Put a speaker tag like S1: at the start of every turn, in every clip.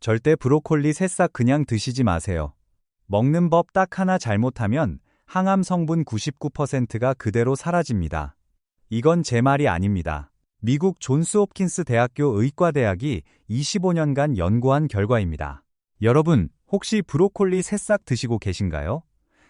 S1: 절대 브로콜리 새싹 그냥 드시지 마세요. 먹는 법 딱 하나 잘못하면 항암 성분 99%가 그대로 사라집니다. 이건 제 말이 아닙니다. 미국 존스 홉킨스 대학교 의과대학이 25년간 연구한 결과입니다. 여러분, 혹시 브로콜리 새싹 드시고 계신가요?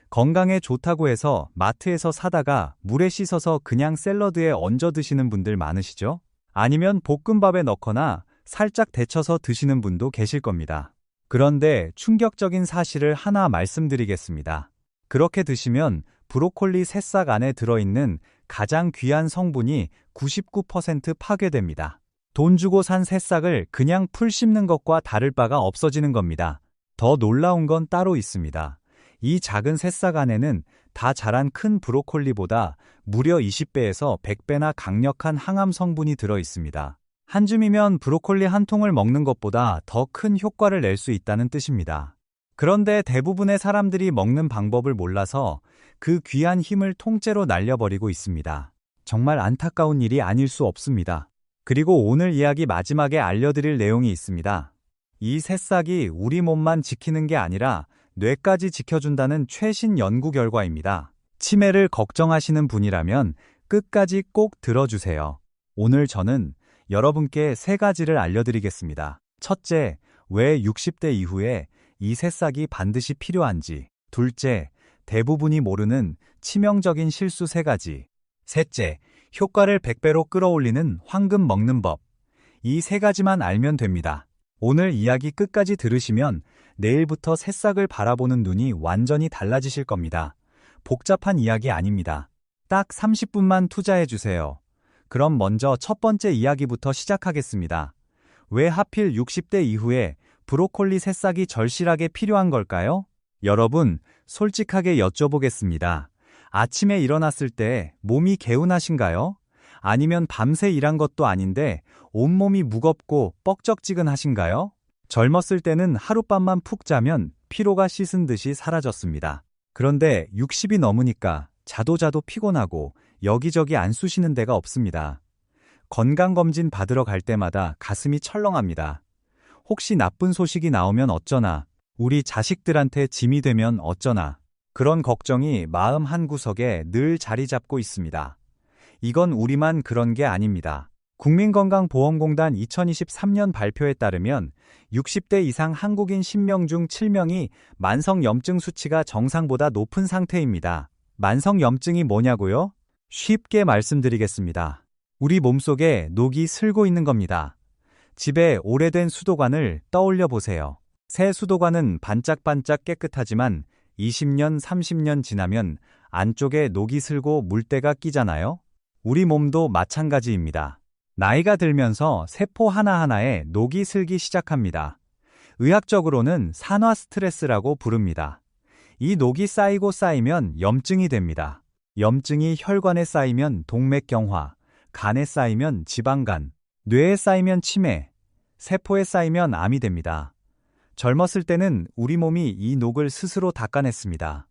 S1: 건강에 좋다고 해서 마트에서 사다가 물에 씻어서 그냥 샐러드에 얹어 드시는 분들 많으시죠? 아니면 볶음밥에 넣거나 살짝 데쳐서 드시는 분도 계실 겁니다. 그런데 충격적인 사실을 하나 말씀드리겠습니다. 그렇게 드시면 브로콜리 새싹 안에 들어있는 가장 귀한 성분이 99% 파괴됩니다. 돈 주고 산 새싹을 그냥 풀 씹는 것과 다를 바가 없어지는 겁니다. 더 놀라운 건 따로 있습니다. 이 작은 새싹 안에는 다 자란 큰 브로콜리보다 무려 20배에서 100배나 강력한 항암 성분이 들어 있습니다. 한 줌이면 브로콜리 한 통을 먹는 것보다 더 큰 효과를 낼 수 있다는 뜻입니다. 그런데 대부분의 사람들이 먹는 방법을 몰라서 그 귀한 힘을 통째로 날려버리고 있습니다. 정말 안타까운 일이 아닐 수 없습니다. 그리고 오늘 이야기 마지막에 알려드릴 내용이 있습니다. 이 새싹이 우리 몸만 지키는 게 아니라 뇌까지 지켜준다는 최신 연구 결과입니다. 치매를 걱정하시는 분이라면 끝까지 꼭 들어주세요. 오늘 저는 여러분께 3가지를 알려드리겠습니다. 첫째, 왜 60대 이후에 이 새싹이 반드시 필요한지. 둘째, 대부분이 모르는 치명적인 실수 3가지. 셋째, 효과를 100배로 끌어올리는 황금 먹는 법. 이 3가지만 알면 됩니다. 오늘 이야기 끝까지 들으시면 내일부터 새싹을 바라보는 눈이 완전히 달라지실 겁니다. 복잡한 이야기 아닙니다. 딱 30분만 투자해주세요. 그럼 먼저 첫 번째 이야기부터 시작하겠습니다. 왜 하필 60대 이후에 브로콜리 새싹이 절실하게 필요한 걸까요? 여러분, 솔직하게 여쭤보겠습니다. 아침에 일어났을 때 몸이 개운하신가요? 아니면 밤새 일한 것도 아닌데 온몸이 무겁고 뻑적지근하신가요? 젊었을 때는 하룻밤만 푹 자면 피로가 씻은 듯이 사라졌습니다. 그런데 60이 넘으니까 자도 피곤하고 여기저기 안 쑤시는 데가 없습니다. 건강검진 받으러 갈 때마다 가슴이 철렁합니다. 혹시 나쁜 소식이 나오면 어쩌나, 우리 자식들한테 짐이 되면 어쩌나, 그런 걱정이 마음 한구석에 늘 자리 잡고 있습니다. 이건 우리만 그런 게 아닙니다. 국민건강보험공단 2023년 발표에 따르면 60대 이상 한국인 10명 중 7명이 만성염증 수치가 정상보다 높은 상태입니다. 만성염증이 뭐냐고요? 쉽게 말씀드리겠습니다. 우리 몸속에 녹이 슬고 있는 겁니다. 집에 오래된 수도관을 떠올려 보세요. 새 수도관은 반짝반짝 깨끗하지만 20년, 30년 지나면 안쪽에 녹이 슬고 물때가 끼잖아요? 우리 몸도 마찬가지입니다. 나이가 들면서 세포 하나하나에 녹이 슬기 시작합니다. 의학적으로는 산화 스트레스라고 부릅니다. 이 녹이 쌓이고 쌓이면 염증이 됩니다. 염증이 혈관에 쌓이면 동맥경화, 간에 쌓이면 지방간, 뇌에 쌓이면 치매, 세포에 쌓이면 암이 됩니다. 젊었을 때는 우리 몸이 이 녹을 스스로 닦아냈습니다.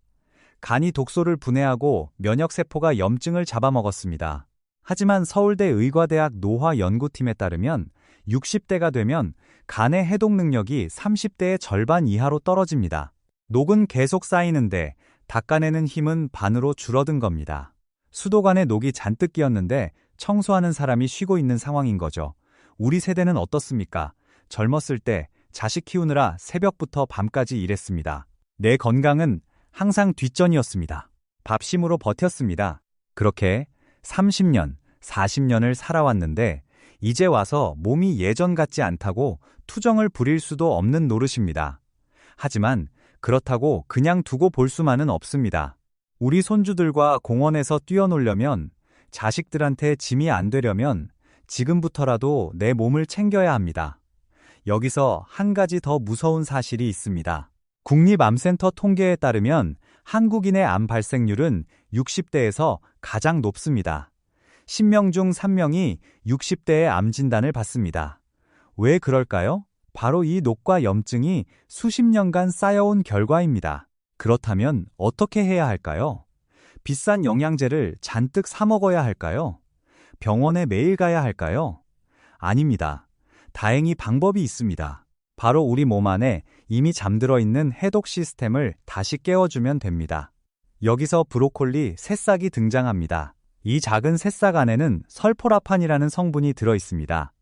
S1: 간이 독소를 분해하고 면역세포가 염증을 잡아먹었습니다. 하지만 서울대 의과대학 노화연구팀에 따르면 60대가 되면 간의 해독 능력이 30대의 절반 이하로 떨어집니다. 녹은 계속 쌓이는데 닦아내는 힘은 반으로 줄어든 겁니다. 수도관에 녹이 잔뜩 끼었는데 청소하는 사람이 쉬고 있는 상황인 거죠. 우리 세대는 어떻습니까? 젊었을 때 자식 키우느라 새벽부터 밤까지 일했습니다. 내 건강은 항상 뒷전이었습니다. 밥심으로 버텼습니다. 그렇게 30년, 40년을 살아왔는데 이제 와서 몸이 예전 같지 않다고 투정을 부릴 수도 없는 노릇입니다. 하지만 그렇다고 그냥 두고 볼 수만은 없습니다. 우리 손주들과 공원에서 뛰어놀려면, 자식들한테 짐이 안 되려면 지금부터라도 내 몸을 챙겨야 합니다. 여기서 한 가지 더 무서운 사실이 있습니다. 국립암센터 통계에 따르면 한국인의 암 발생률은 60대에서 가장 높습니다. 10명 중 3명이 60대의 암 진단을 받습니다. 왜 그럴까요? 바로 이 녹과 염증이 수십 년간 쌓여온 결과입니다. 그렇다면 어떻게 해야 할까요? 비싼 영양제를 잔뜩 사 먹어야 할까요? 병원에 매일 가야 할까요? 아닙니다. 다행히 방법이 있습니다. 바로 우리 몸 안에 이미 잠들어 있는 해독 시스템을 다시 깨워주면 됩니다. 여기서 브로콜리 새싹이 등장합니다. 이 작은 새싹 안에는 설포라판이라는 성분이 들어 있습니다.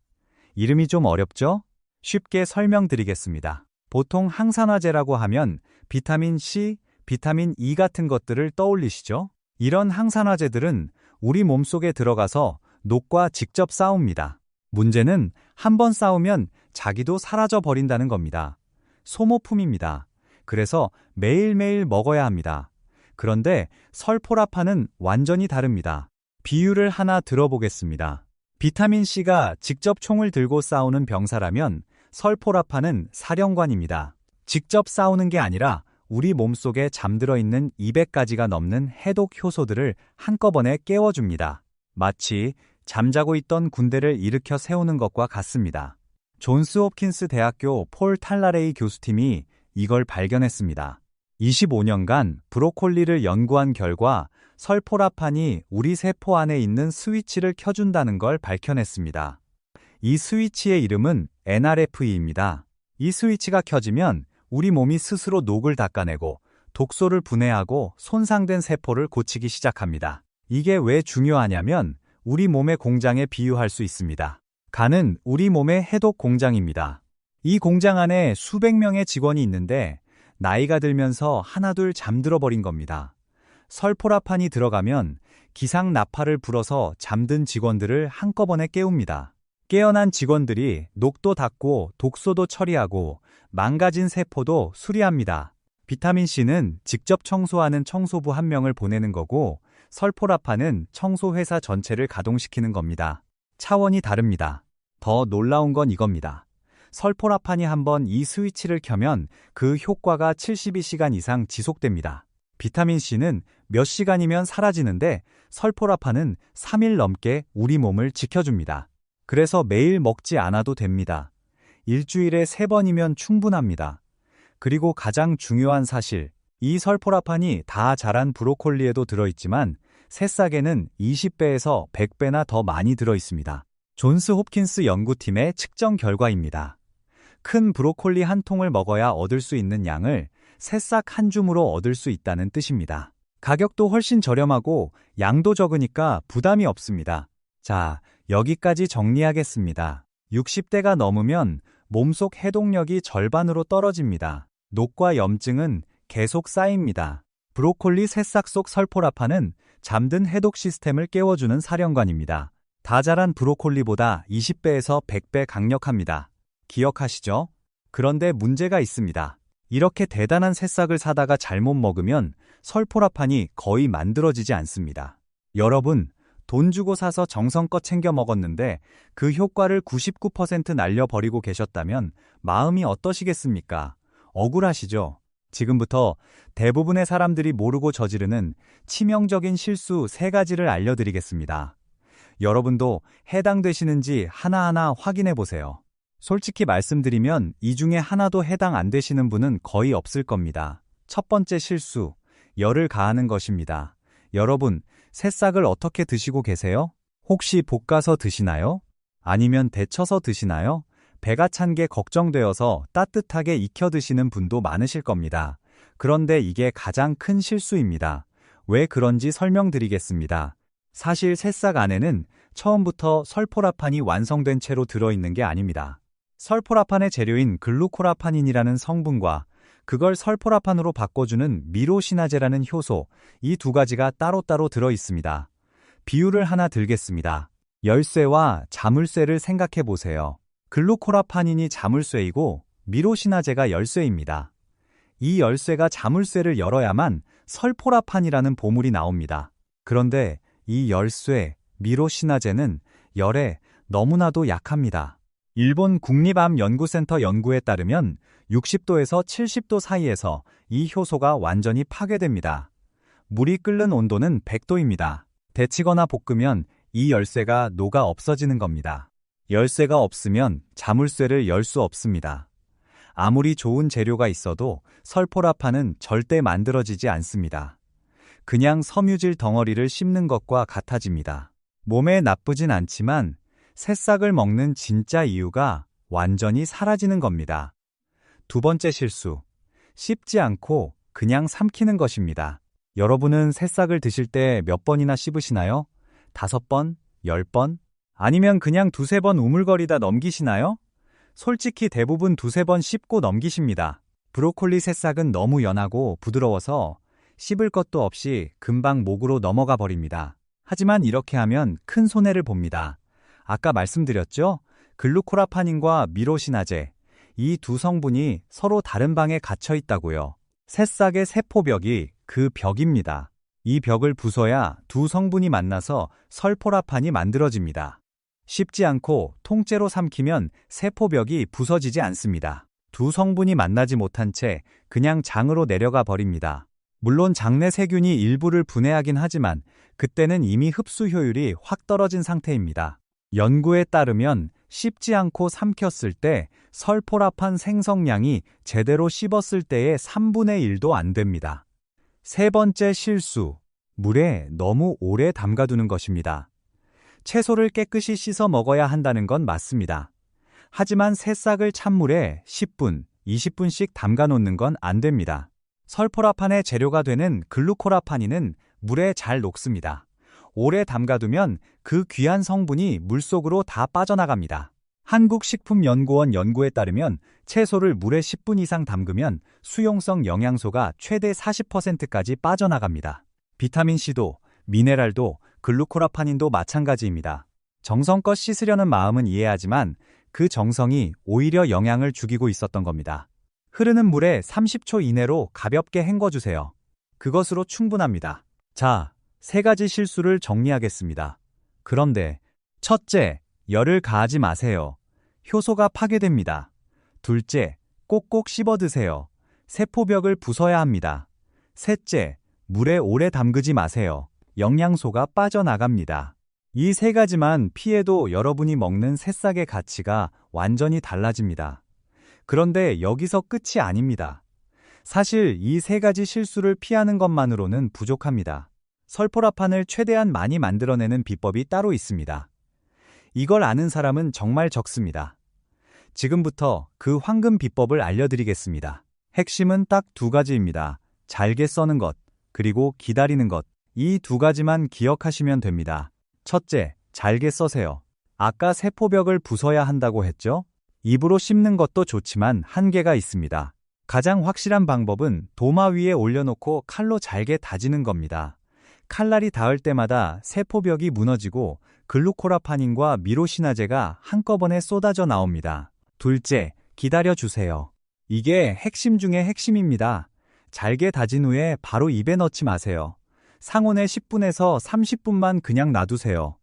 S1: 이름이 좀 어렵죠? 쉽게 설명드리겠습니다. 보통 항산화제라고 하면 비타민 C, 비타민 E 같은 것들을 떠올리시죠? 이런 항산화제들은 우리 몸속에 들어가서 녹과 직접 싸웁니다. 문제는 한번 싸우면 자기도 사라져 버린다는 겁니다. 소모품입니다. 그래서 매일매일 먹어야 합니다. 그런데 설포라판은 완전히 다릅니다. 비유를 하나 들어보겠습니다. 비타민 C가 직접 총을 들고 싸우는 병사라면 설포라판은 사령관입니다. 직접 싸우는 게 아니라 우리 몸속에 잠들어 있는 200가지가 넘는 해독 효소들을 한꺼번에 깨워줍니다. 마치 잠자고 있던 군대를 일으켜 세우는 것과 같습니다. 존스 홉킨스 대학교 폴 탈라레이 교수팀이 이걸 발견했습니다. 25년간 브로콜리를 연구한 결과 설포라판이 우리 세포 안에 있는 스위치를 켜준다는 걸 밝혀냈습니다. 이 스위치의 이름은 NRFE입니다. 이 스위치가 켜지면 우리 몸이 스스로 녹을 닦아내고 독소를 분해하고 손상된 세포를 고치기 시작합니다. 이게 왜 중요하냐면 우리 몸의 공장에 비유할 수 있습니다. 간은 우리 몸의 해독 공장입니다. 이 공장 안에 수백 명의 직원이 있는데 나이가 들면서 하나둘 잠들어 버린 겁니다. 설포라판이 들어가면 기상 나팔을 불어서 잠든 직원들을 한꺼번에 깨웁니다. 깨어난 직원들이 녹도 닦고 독소도 처리하고 망가진 세포도 수리합니다. 비타민C는 직접 청소하는 청소부 한 명을 보내는 거고 설포라판은 청소회사 전체를 가동시키는 겁니다. 차원이 다릅니다. 더 놀라운 건 이겁니다. 설포라판이 한번 이 스위치를 켜면 그 효과가 72시간 이상 지속됩니다. 비타민C는 몇 시간이면 사라지는데 설포라판은 3일 넘게 우리 몸을 지켜줍니다. 그래서 매일 먹지 않아도 됩니다. 일주일에 3번이면 충분합니다. 그리고 가장 중요한 사실, 이 설포라판이 다 자란 브로콜리에도 들어있지만 새싹에는 20배에서 100배나 더 많이 들어있습니다. 존스 홉킨스 연구팀의 측정 결과입니다. 큰 브로콜리 한 통을 먹어야 얻을 수 있는 양을 새싹 한 줌으로 얻을 수 있다는 뜻입니다. 가격도 훨씬 저렴하고 양도 적으니까 부담이 없습니다. 자, 여기까지 정리하겠습니다. 60대가 넘으면 몸속 해독력이 절반으로 떨어집니다. 녹과 염증은 계속 쌓입니다. 브로콜리 새싹 속 설포라판은 잠든 해독 시스템을 깨워주는 사령관입니다. 다 자란 브로콜리보다 20배에서 100배 강력합니다. 기억하시죠? 그런데 문제가 있습니다. 이렇게 대단한 새싹을 사다가 잘못 먹으면 설포라판이 거의 만들어지지 않습니다. 여러분, 돈 주고 사서 정성껏 챙겨 먹었는데 그 효과를 99% 날려버리고 계셨다면 마음이 어떠시겠습니까? 억울하시죠? 지금부터 대부분의 사람들이 모르고 저지르는 치명적인 실수 3가지를 알려드리겠습니다. 여러분도 해당되시는지 하나하나 확인해 보세요. 솔직히 말씀드리면 이 중에 하나도 해당 안 되시는 분은 거의 없을 겁니다. 첫 번째 실수, 열을 가하는 것입니다. 여러분, 새싹을 어떻게 드시고 계세요? 혹시 볶아서 드시나요? 아니면 데쳐서 드시나요? 배가 찬 게 걱정되어서 따뜻하게 익혀 드시는 분도 많으실 겁니다. 그런데 이게 가장 큰 실수입니다. 왜 그런지 설명드리겠습니다. 사실 새싹 안에는 처음부터 설포라판이 완성된 채로 들어있는 게 아닙니다. 설포라판의 재료인 글루코라파닌이라는 성분과 그걸 설포라판으로 바꿔주는 미로시나제라는 효소, 이 2가지가 따로따로 들어있습니다. 비유를 하나 들겠습니다. 열쇠와 자물쇠를 생각해 보세요. 글루코라파닌이 자물쇠이고 미로시나제가 열쇠입니다. 이 열쇠가 자물쇠를 열어야만 설포라판이라는 보물이 나옵니다. 그런데 이 열쇠, 미로시나제는 열에 너무나도 약합니다. 일본 국립암연구센터 연구에 따르면 60도에서 70도 사이에서 이 효소가 완전히 파괴됩니다. 물이 끓는 온도는 100도입니다. 데치거나 볶으면 이 열쇠가 녹아 없어지는 겁니다. 열쇠가 없으면 자물쇠를 열 수 없습니다. 아무리 좋은 재료가 있어도 설포라판은 절대 만들어지지 않습니다. 그냥 섬유질 덩어리를 씹는 것과 같아집니다. 몸에 나쁘진 않지만 새싹을 먹는 진짜 이유가 완전히 사라지는 겁니다. 두 번째 실수. 씹지 않고 그냥 삼키는 것입니다. 여러분은 새싹을 드실 때 몇 번이나 씹으시나요? 5번? 10번? 아니면 그냥 두세 번 우물거리다 넘기시나요? 솔직히 대부분 두세 번 씹고 넘기십니다. 브로콜리 새싹은 너무 연하고 부드러워서 씹을 것도 없이 금방 목으로 넘어가 버립니다. 하지만 이렇게 하면 큰 손해를 봅니다. 아까 말씀드렸죠? 글루코라파닌과 미로시나제, 이 두 성분이 서로 다른 방에 갇혀 있다고요. 새싹의 세포벽이 그 벽입니다. 이 벽을 부숴야 두 성분이 만나서 설포라판이 만들어집니다. 씹지 않고 통째로 삼키면 세포벽이 부서지지 않습니다. 두 성분이 만나지 못한 채 그냥 장으로 내려가 버립니다. 물론 장내 세균이 일부를 분해하긴 하지만 그때는 이미 흡수 효율이 확 떨어진 상태입니다. 연구에 따르면 씹지 않고 삼켰을 때 설포라판 생성량이 제대로 씹었을 때의 3분의 1도 안 됩니다. 세 번째 실수, 물에 너무 오래 담가두는 것입니다. 채소를 깨끗이 씻어 먹어야 한다는 건 맞습니다. 하지만 새싹을 찬물에 10분, 20분씩 담가 놓는 건 안 됩니다. 설포라판의 재료가 되는 글루코라파닌은 물에 잘 녹습니다. 오래 담가두면 그 귀한 성분이 물속으로 다 빠져나갑니다. 한국식품연구원 연구에 따르면 채소를 물에 10분 이상 담그면 수용성 영양소가 최대 40%까지 빠져나갑니다. 비타민C도, 미네랄도, 글루코라파닌도 마찬가지입니다. 정성껏 씻으려는 마음은 이해하지만 그 정성이 오히려 영향을 죽이고 있었던 겁니다. 흐르는 물에 30초 이내로 가볍게 헹궈주세요. 그것으로 충분합니다. 자, 3가지 실수를 정리하겠습니다. 그런데 첫째, 열을 가하지 마세요. 효소가 파괴됩니다. 둘째, 꼭꼭 씹어 드세요. 세포벽을 부숴야 합니다. 셋째, 물에 오래 담그지 마세요. 영양소가 빠져나갑니다. 이 3가지만 피해도 여러분이 먹는 새싹의 가치가 완전히 달라집니다. 그런데 여기서 끝이 아닙니다. 사실 이 3가지 실수를 피하는 것만으로는 부족합니다. 설포라판을 최대한 많이 만들어내는 비법이 따로 있습니다. 이걸 아는 사람은 정말 적습니다. 지금부터 그 황금 비법을 알려드리겠습니다. 핵심은 딱 2가지입니다. 잘게 써는 것, 그리고 기다리는 것. 이 2가지만 기억하시면 됩니다. 첫째, 잘게 써세요. 아까 세포벽을 부숴야 한다고 했죠? 입으로 씹는 것도 좋지만 한계가 있습니다. 가장 확실한 방법은 도마 위에 올려놓고 칼로 잘게 다지는 겁니다. 칼날이 닿을 때마다 세포벽이 무너지고 글루코라파닌과 미로시나제가 한꺼번에 쏟아져 나옵니다. 둘째, 기다려주세요. 이게 핵심 중의 핵심입니다. 잘게 다진 후에 바로 입에 넣지 마세요. 상온에 10분에서 30분만 그냥 놔두세요.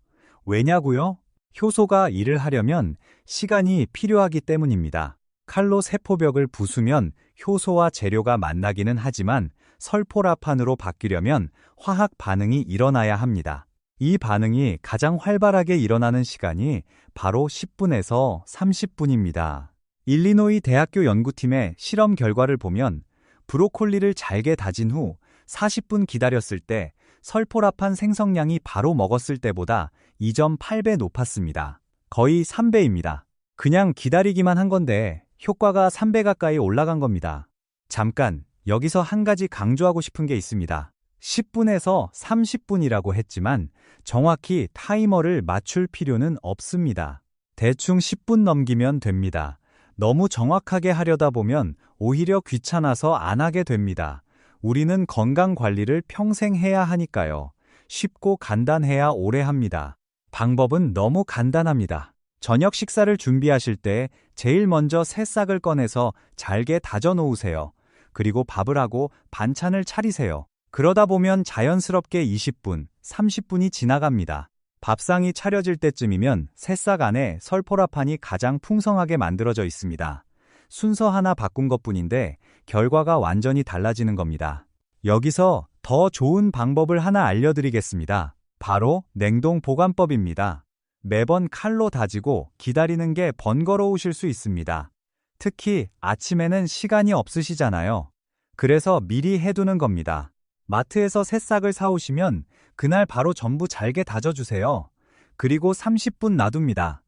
S1: 왜냐고요? 효소가 일을 하려면 시간이 필요하기 때문입니다. 칼로 세포벽을 부수면 효소와 재료가 만나기는 하지만 설포라판으로 바뀌려면 화학 반응이 일어나야 합니다. 이 반응이 가장 활발하게 일어나는 시간이 바로 10분에서 30분입니다. 일리노이 대학교 연구팀의 실험 결과를 보면 브로콜리를 잘게 다진 후 40분 기다렸을 때 설포라판 생성량이 바로 먹었을 때보다 2.8배 높았습니다. 거의 3배입니다. 그냥 기다리기만 한 건데 효과가 3배 가까이 올라간 겁니다. 잠깐, 여기서 한 가지 강조하고 싶은 게 있습니다. 10분에서 30분이라고 했지만 정확히 타이머를 맞출 필요는 없습니다. 대충 10분 넘기면 됩니다. 너무 정확하게 하려다 보면 오히려 귀찮아서 안 하게 됩니다. 우리는 건강 관리를 평생 해야 하니까요. 쉽고 간단해야 오래 합니다. 방법은 너무 간단합니다. 저녁 식사를 준비하실 때 제일 먼저 새싹을 꺼내서 잘게 다져 놓으세요. 그리고 밥을 하고 반찬을 차리세요. 그러다 보면 자연스럽게 20분, 30분이 지나갑니다. 밥상이 차려질 때쯤이면 새싹 안에 설포라판이 가장 풍성하게 만들어져 있습니다. 순서 하나 바꾼 것뿐인데 결과가 완전히 달라지는 겁니다. 여기서 더 좋은 방법을 하나 알려드리겠습니다. 바로 냉동 보관법입니다. 매번 칼로 다지고 기다리는 게 번거로우실 수 있습니다. 특히 아침에는 시간이 없으시잖아요. 그래서 미리 해두는 겁니다. 마트에서 새싹을 사오시면 그날 바로 전부 잘게 다져주세요. 그리고 30분 놔둡니다.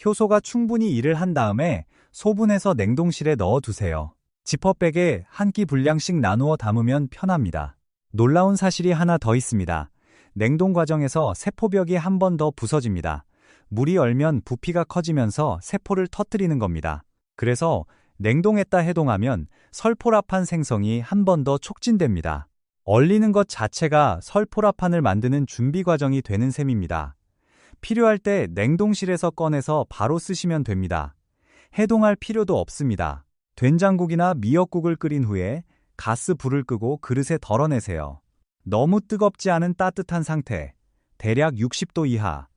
S1: 효소가 충분히 일을 한 다음에 소분해서 냉동실에 넣어두세요. 지퍼백에 한 끼 분량씩 나누어 담으면 편합니다. 놀라운 사실이 하나 더 있습니다. 냉동 과정에서 세포벽이 한 번 더 부서집니다. 물이 얼면 부피가 커지면서 세포를 터뜨리는 겁니다. 그래서 냉동했다 해동하면 설포라판 생성이 한 번 더 촉진됩니다. 얼리는 것 자체가 설포라판을 만드는 준비 과정이 되는 셈입니다. 필요할 때 냉동실에서 꺼내서 바로 쓰시면 됩니다. 해동할 필요도 없습니다. 된장국이나 미역국을 끓인 후에 가스 불을 끄고 그릇에 덜어내세요. 너무 뜨겁지 않은 따뜻한 상태, 대략 60도 이하.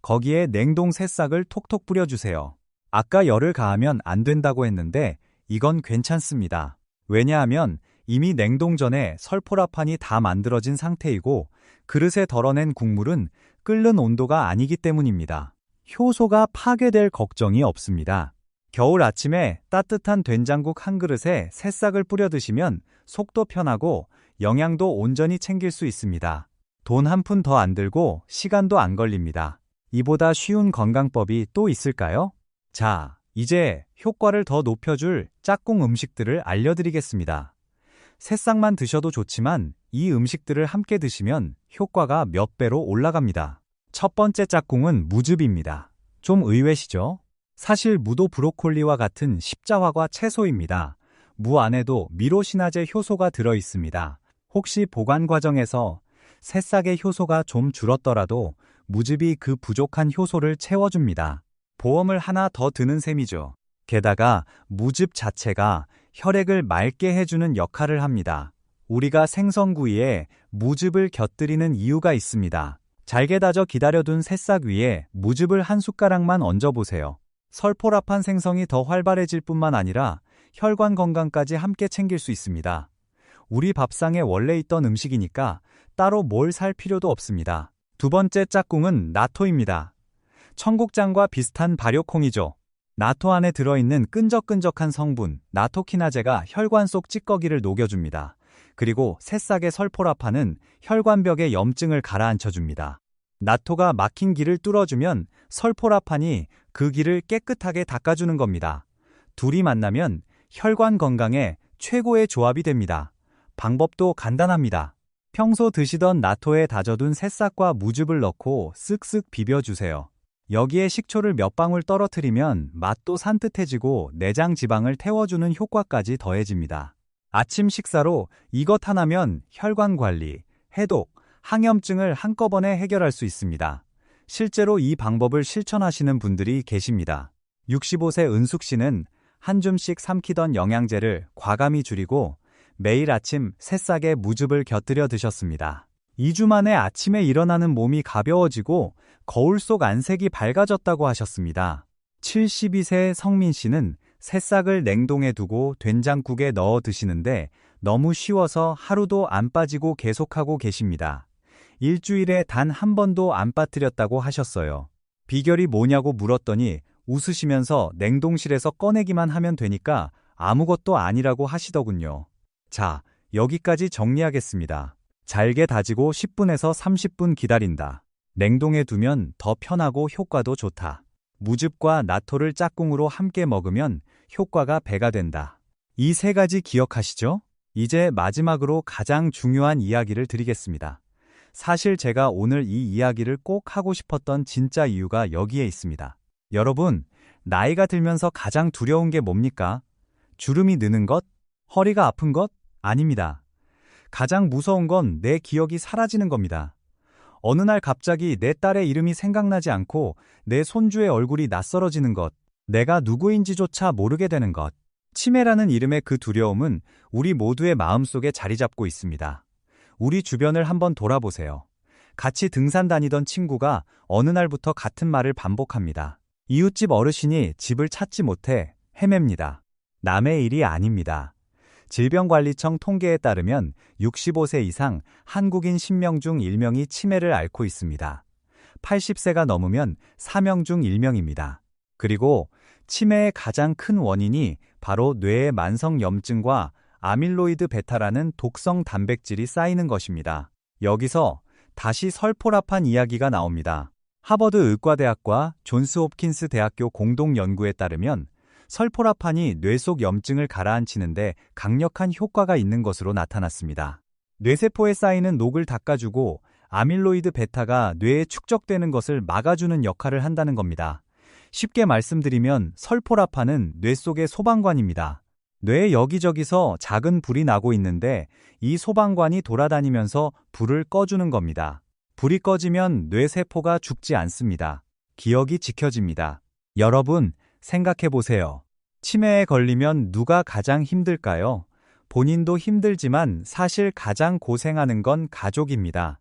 S1: 거기에 냉동 새싹을 톡톡 뿌려주세요. 아까 열을 가하면 안 된다고 했는데 이건 괜찮습니다. 왜냐하면 이미 냉동 전에 설포라판이 다 만들어진 상태이고 그릇에 덜어낸 국물은 끓는 온도가 아니기 때문입니다. 효소가 파괴될 걱정이 없습니다. 겨울 아침에 따뜻한 된장국 한 그릇에 새싹을 뿌려 드시면 속도 편하고 영양도 온전히 챙길 수 있습니다. 돈 한 푼 더 안 들고 시간도 안 걸립니다. 이보다 쉬운 건강법이 또 있을까요? 자, 이제 효과를 더 높여줄 짝꿍 음식들을 알려드리겠습니다. 새싹만 드셔도 좋지만 이 음식들을 함께 드시면 효과가 몇 배로 올라갑니다. 첫 번째 짝꿍은 무즙입니다. 좀 의외시죠? 사실 무도 브로콜리와 같은 십자화과 채소입니다. 무 안에도 미로시나제 효소가 들어있습니다. 혹시 보관 과정에서 새싹의 효소가 좀 줄었더라도 무즙이 그 부족한 효소를 채워줍니다. 보험을 하나 더 드는 셈이죠. 게다가 무즙 자체가 혈액을 맑게 해주는 역할을 합니다. 우리가 생선구이에 무즙을 곁들이는 이유가 있습니다. 잘게 다져 기다려둔 새싹 위에 무즙을 한 숟가락만 얹어보세요. 설포라판 생성이 더 활발해질 뿐만 아니라 혈관 건강까지 함께 챙길 수 있습니다. 우리 밥상에 원래 있던 음식이니까 따로 뭘 살 필요도 없습니다. 두 번째 짝꿍은 나토입니다. 청국장과 비슷한 발효콩이죠. 나토 안에 들어있는 끈적끈적한 성분 나토키나제가 혈관 속 찌꺼기를 녹여줍니다. 그리고 새싹의 설포라판은 혈관벽에 염증을 가라앉혀줍니다. 나토가 막힌 길을 뚫어주면 설포라판이 그 길을 깨끗하게 닦아주는 겁니다. 둘이 만나면 혈관 건강에 최고의 조합이 됩니다. 방법도 간단합니다. 평소 드시던 나토에 다져둔 새싹과 무즙을 넣고 쓱쓱 비벼주세요. 여기에 식초를 몇 방울 떨어뜨리면 맛도 산뜻해지고 내장 지방을 태워주는 효과까지 더해집니다. 아침 식사로 이것 하나면 혈관 관리, 해독, 항염증을 한꺼번에 해결할 수 있습니다. 실제로 이 방법을 실천하시는 분들이 계십니다. 65세 은숙 씨는 한 줌씩 삼키던 영양제를 과감히 줄이고 매일 아침 새싹에 무즙을 곁들여 드셨습니다. 2주 만에 아침에 일어나는 몸이 가벼워지고 거울 속 안색이 밝아졌다고 하셨습니다. 72세 성민 씨는 새싹을 냉동해 두고 된장국에 넣어 드시는데 너무 쉬워서 하루도 안 빠지고 계속하고 계십니다. 일주일에 단 한 번도 안 빠뜨렸다고 하셨어요. 비결이 뭐냐고 물었더니 웃으시면서 냉동실에서 꺼내기만 하면 되니까 아무것도 아니라고 하시더군요. 자, 여기까지 정리하겠습니다. 잘게 다지고 10분에서 30분 기다린다. 냉동해 두면 더 편하고 효과도 좋다. 무즙과 나토를 짝꿍으로 함께 먹으면 효과가 배가 된다. 이 세 가지 기억하시죠? 이제 마지막으로 가장 중요한 이야기를 드리겠습니다. 사실 제가 오늘 이 이야기를 꼭 하고 싶었던 진짜 이유가 여기에 있습니다. 여러분, 나이가 들면서 가장 두려운 게 뭡니까? 주름이 느는 것? 허리가 아픈 것? 아닙니다. 가장 무서운 건 내 기억이 사라지는 겁니다. 어느 날 갑자기 내 딸의 이름이 생각나지 않고 내 손주의 얼굴이 낯설어지는 것, 내가 누구인지조차 모르게 되는 것. 치매라는 이름의 그 두려움은 우리 모두의 마음속에 자리 잡고 있습니다. 우리 주변을 한번 돌아보세요. 같이 등산 다니던 친구가 어느 날부터 같은 말을 반복합니다. 이웃집 어르신이 집을 찾지 못해 헤맵니다. 남의 일이 아닙니다. 질병관리청 통계에 따르면 65세 이상 한국인 10명 중 1명이 치매를 앓고 있습니다. 80세가 넘으면 4명 중 1명입니다. 그리고 치매의 가장 큰 원인이 바로 뇌의 만성염증과 아밀로이드 베타라는 독성 단백질이 쌓이는 것입니다. 여기서 다시 설포라판 이야기가 나옵니다. 하버드 의과대학과 존스홉킨스 대학교 공동 연구에 따르면 설포라판이 뇌 속 염증을 가라앉히는데 강력한 효과가 있는 것으로 나타났습니다. 뇌세포에 쌓이는 녹을 닦아주고 아밀로이드 베타가 뇌에 축적되는 것을 막아주는 역할을 한다는 겁니다. 쉽게 말씀드리면 설포라판은 뇌 속의 소방관입니다. 뇌 여기저기서 작은 불이 나고 있는데 이 소방관이 돌아다니면서 불을 꺼주는 겁니다. 불이 꺼지면 뇌세포가 죽지 않습니다. 기억이 지켜집니다. 여러분, 생각해 보세요. 치매에 걸리면 누가 가장 힘들까요? 본인도 힘들지만 사실 가장 고생하는 건 가족입니다.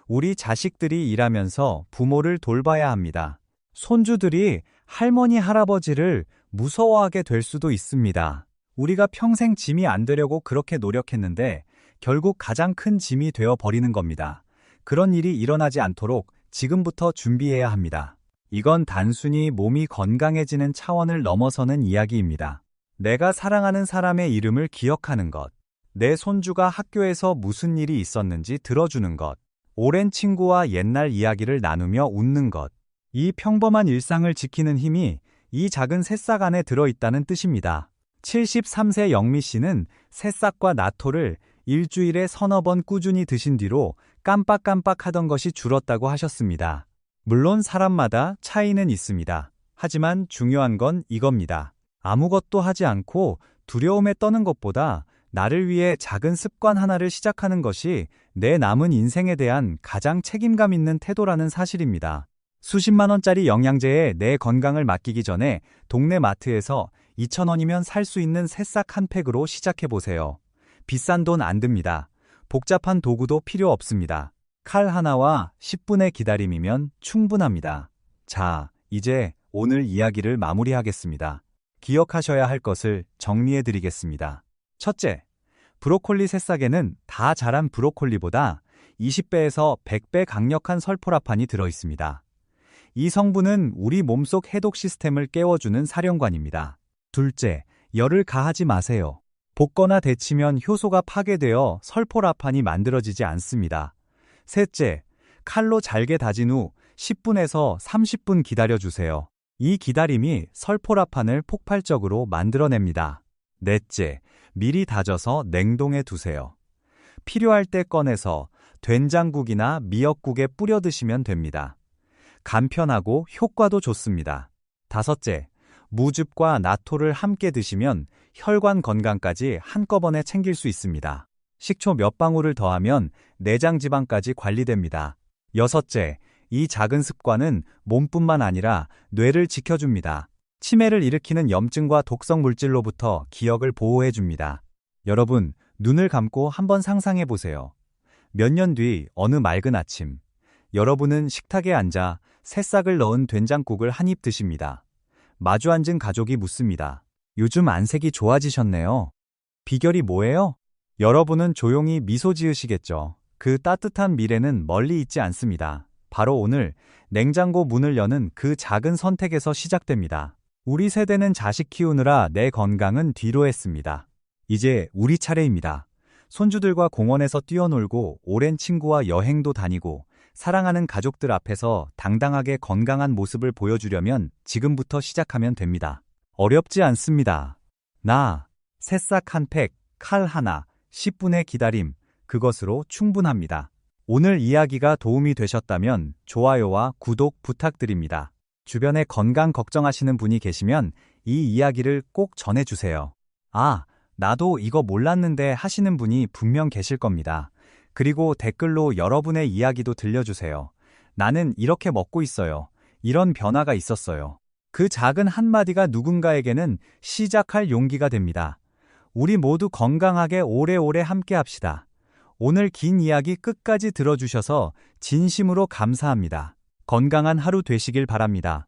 S1: 우리 자식들이 일하면서 부모를 돌봐야 합니다. 손주들이 할머니, 할아버지를 무서워하게 될 수도 있습니다. 우리가 평생 짐이 안 되려고 그렇게 노력했는데 결국 가장 큰 짐이 되어 버리는 겁니다. 그런 일이 일어나지 않도록 지금부터 준비해야 합니다. 이건 단순히 몸이 건강해지는 차원을 넘어서는 이야기입니다. 내가 사랑하는 사람의 이름을 기억하는 것, 내 손주가 학교에서 무슨 일이 있었는지 들어주는 것, 오랜 친구와 옛날 이야기를 나누며 웃는 것, 이 평범한 일상을 지키는 힘이 이 작은 새싹 안에 들어있다는 뜻입니다. 73세 영미 씨는 새싹과 나토를 일주일에 서너 번 꾸준히 드신 뒤로 깜빡깜빡 하던 것이 줄었다고 하셨습니다. 물론 사람마다 차이는 있습니다. 하지만 중요한 건 이겁니다. 아무것도 하지 않고 두려움에 떠는 것보다 나를 위해 작은 습관 하나를 시작하는 것이 내 남은 인생에 대한 가장 책임감 있는 태도라는 사실입니다. 수십만 원짜리 영양제에 내 건강을 맡기기 전에 동네 마트에서 2,000원이면 살 수 있는 새싹 한 팩으로 시작해보세요. 비싼 돈 안 듭니다. 복잡한 도구도 필요 없습니다. 칼 하나와 10분의 기다림이면 충분합니다. 자, 이제 오늘 이야기를 마무리하겠습니다. 기억하셔야 할 것을 정리해드리겠습니다. 첫째, 브로콜리 새싹에는 다 자란 브로콜리보다 20배에서 100배 강력한 설포라판이 들어있습니다. 이 성분은 우리 몸속 해독 시스템을 깨워주는 사령관입니다. 둘째, 열을 가하지 마세요. 볶거나 데치면 효소가 파괴되어 설포라판이 만들어지지 않습니다. 셋째, 칼로 잘게 다진 후 10분에서 30분 기다려주세요. 이 기다림이 설포라판을 폭발적으로 만들어냅니다. 넷째, 미리 다져서 냉동해 두세요. 필요할 때 꺼내서 된장국이나 미역국에 뿌려 드시면 됩니다. 간편하고 효과도 좋습니다. 다섯째, 무즙과 나토를 함께 드시면 혈관 건강까지 한꺼번에 챙길 수 있습니다. 식초 몇 방울을 더하면 내장 지방까지 관리됩니다. 여섯째, 이 작은 습관은 몸뿐만 아니라 뇌를 지켜줍니다. 치매를 일으키는 염증과 독성 물질로부터 기억을 보호해줍니다. 여러분, 눈을 감고 한번 상상해보세요. 몇 년 뒤 어느 맑은 아침, 여러분은 식탁에 앉아 새싹을 넣은 된장국을 한 입 드십니다. 마주 앉은 가족이 묻습니다. 요즘 안색이 좋아지셨네요. 비결이 뭐예요? 여러분은 조용히 미소 지으시겠죠. 그 따뜻한 미래는 멀리 있지 않습니다. 바로 오늘 냉장고 문을 여는 그 작은 선택에서 시작됩니다. 우리 세대는 자식 키우느라 내 건강은 뒤로 했습니다. 이제 우리 차례입니다. 손주들과 공원에서 뛰어놀고 오랜 친구와 여행도 다니고 사랑하는 가족들 앞에서 당당하게 건강한 모습을 보여주려면 지금부터 시작하면 됩니다. 어렵지 않습니다. 새싹 한 팩, 칼 하나, 10분의 기다림, 그것으로 충분합니다. 오늘 이야기가 도움이 되셨다면 좋아요와 구독 부탁드립니다. 주변에 건강 걱정하시는 분이 계시면 이 이야기를 꼭 전해주세요. 나도 이거 몰랐는데 하시는 분이 분명 계실 겁니다. 그리고 댓글로 여러분의 이야기도 들려주세요. 나는 이렇게 먹고 있어요. 이런 변화가 있었어요. 그 작은 한마디가 누군가에게는 시작할 용기가 됩니다. 우리 모두 건강하게 오래오래 함께 합시다. 오늘 긴 이야기 끝까지 들어주셔서 진심으로 감사합니다. 건강한 하루 되시길 바랍니다.